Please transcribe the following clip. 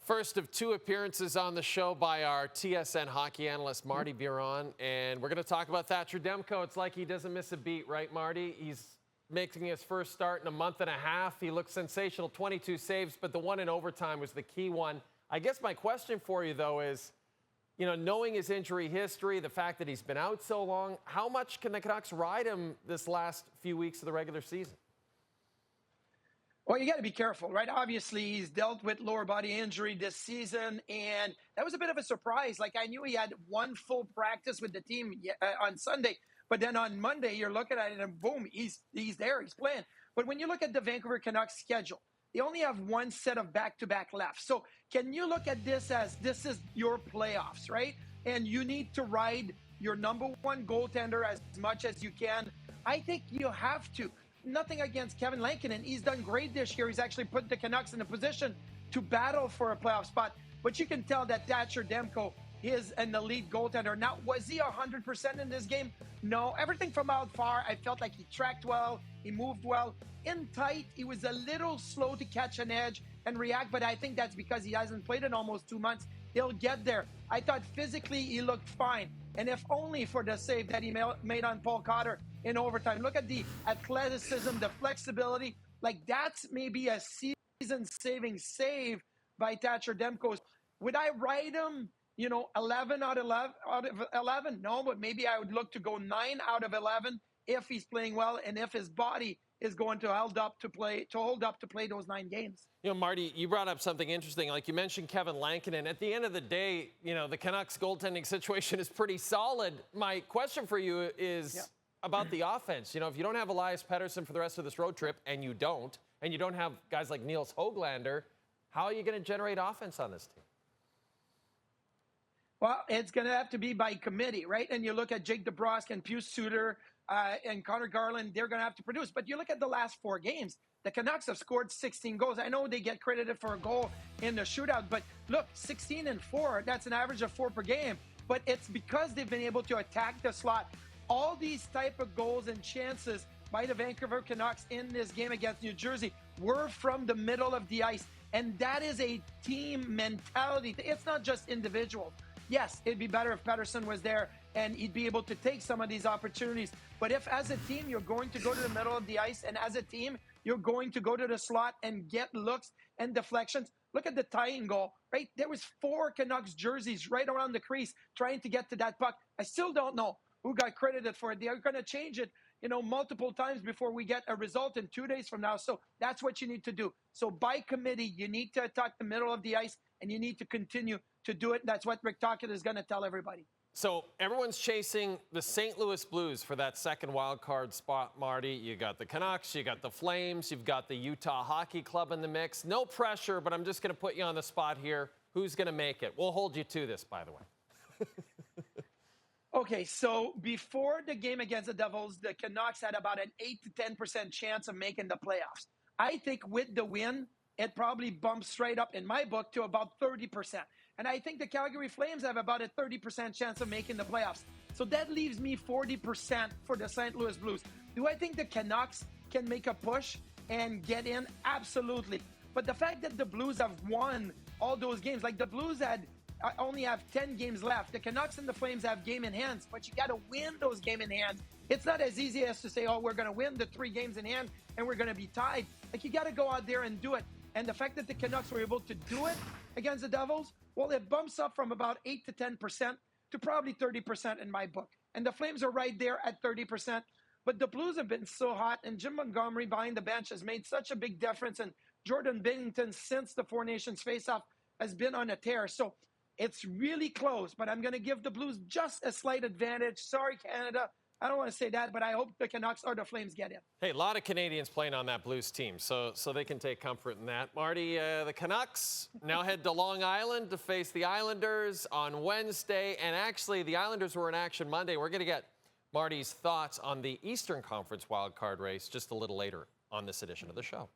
First of two appearances on the show by our TSN Hockey analyst, Martin Biron. And we're going to talk about Thatcher Demko. It's like he doesn't miss a beat, right, Marty? He's making his first start in a month and a half. He looks sensational, 22 saves, but the one in overtime was the key one. I guess my question for you, though, is, you know, knowing his injury history, the fact that he's been out so long, how much can the Canucks ride him this last few weeks of the regular season? Well, you got to be careful, right? Obviously, he's dealt with lower body injury this season, and that was a bit of a surprise. Like, I knew he had one full practice with the team on Sunday, but then on Monday, you're looking at it and boom, he's there, he's playing. But when you look at the Vancouver Canucks schedule, they only have one set of back-to-back left. So can you look at this as this is your playoffs, right? And you need to ride your number one goaltender as much as you can. I think you have to. Nothing against Kevin Lankinen. He's done great this year. He's actually put the Canucks in a position to battle for a playoff spot. But you can tell that Thatcher Demko is an elite goaltender. Now, was he 100% in this game? No. Everything from out far, I felt like he tracked well. He moved well. In tight, he was a little slow to catch an edge and react, but I think that's because he hasn't played in almost 2 months. He'll get there. I thought physically he looked fine. And if only for the save that he made on Paul Cotter in overtime. Look at the athleticism, the flexibility. Like, that's maybe a season-saving save by Thatcher Demko. Would I ride him, 11 out of 11? No, but maybe I would look to go 9 out of 11 if he's playing well and if his body is going to hold up to play those 9 games. Marty, you brought up something interesting. Like you mentioned Kevin Lankinen. At the end of the day, the Canucks goaltending situation is pretty solid. My question for you is about the offense. If you don't have Elias Pettersson for the rest of this road trip, and you don't have guys like Niels Höglander, how are you going to generate offense on this team? Well, it's going to have to be by committee, right? And you look at Jake DeBrusk and Pius Suter and Connor Garland, they're going to have to produce. But you look at the last 4 games, the Canucks have scored 16 goals. I know they get credited for a goal in the shootout, but look, 16 and 4, that's an average of 4 per game. But it's because they've been able to attack the slot. All these type of goals and chances by the Vancouver Canucks in this game against New Jersey were from the middle of the ice. And that is a team mentality. It's not just individual. Yes, it'd be better if Pettersson was there and he'd be able to take some of these opportunities. But if as a team you're going to go to the middle of the ice and as a team you're going to go to the slot and get looks and deflections, look at the tying goal, right? There was 4 Canucks jerseys right around the crease trying to get to that puck. I still don't know who got credited for it. They're going to change it, multiple times before we get a result in 2 days from now. So that's what you need to do. So by committee, you need to attack the middle of the ice and you need to continue to do it. That's what Rick Tocchet is going to tell everybody. So everyone's chasing the St. Louis Blues for that second wild card spot, Marty. You got the Canucks, you got the Flames, you've got the Utah Hockey Club in the mix. No pressure, but I'm just going to put you on the spot here. Who's going to make it? We'll hold you to this, by the way. Okay, so before the game against the Devils, the Canucks had about an 8 to 10% chance of making the playoffs. I think with the win, it probably bumps straight up, in my book, to about 30%. And I think the Calgary Flames have about a 30% chance of making the playoffs. So that leaves me 40% for the St. Louis Blues. Do I think the Canucks can make a push and get in? Absolutely. But the fact that the Blues have won all those games, like the Blues only have 10 games left. The Canucks and the Flames have game in hands, but you got to win those game in hands. It's not as easy as to say, oh, we're going to win the 3 games in hand and we're going to be tied. Like, you got to go out there and do it. And the fact that the Canucks were able to do it against the Devils, well, it bumps up from about 8 to 10% to probably 30% in my book. And the Flames are right there at 30%. But the Blues have been so hot, and Jim Montgomery behind the bench has made such a big difference. And Jordan Binnington, since the Four Nations faceoff, has been on a tear. So it's really close, but I'm going to give the Blues just a slight advantage. Sorry, Canada. I don't want to say that, but I hope the Canucks or the Flames get in. Hey, a lot of Canadians playing on that Blues team, so they can take comfort in that. Marty, the Canucks now head to Long Island to face the Islanders on Wednesday, and actually the Islanders were in action Monday. We're going to get Marty's thoughts on the Eastern Conference wildcard race just a little later on this edition of the show.